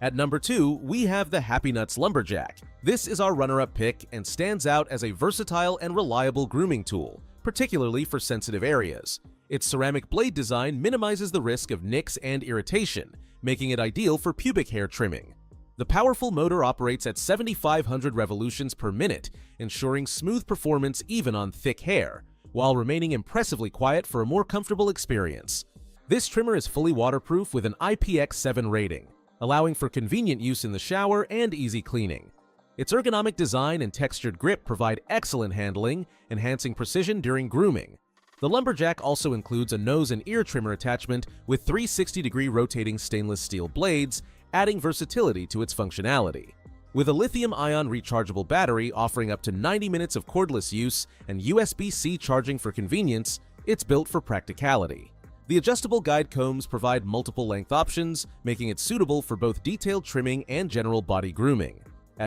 At number 2, we have the Happy Nuts Lumberjack. This is our runner-up pick and stands out as a versatile and reliable grooming tool, particularly for sensitive areas. Its ceramic blade design minimizes the risk of nicks and irritation, making it ideal for pubic hair trimming. The powerful motor operates at 7,500 revolutions per minute, ensuring smooth performance even on thick hair, while remaining impressively quiet for a more comfortable experience. This trimmer is fully waterproof with an IPX7 rating, allowing for convenient use in the shower and easy cleaning. Its ergonomic design and textured grip provide excellent handling, enhancing precision during grooming. The Lumberjack also includes a nose and ear trimmer attachment with 360-degree rotating stainless steel blades, adding versatility to its functionality. With a lithium-ion rechargeable battery offering up to 90 minutes of cordless use and USB-C charging for convenience, it's built for practicality. The adjustable guide combs provide multiple length options, making it suitable for both detailed trimming and general body grooming.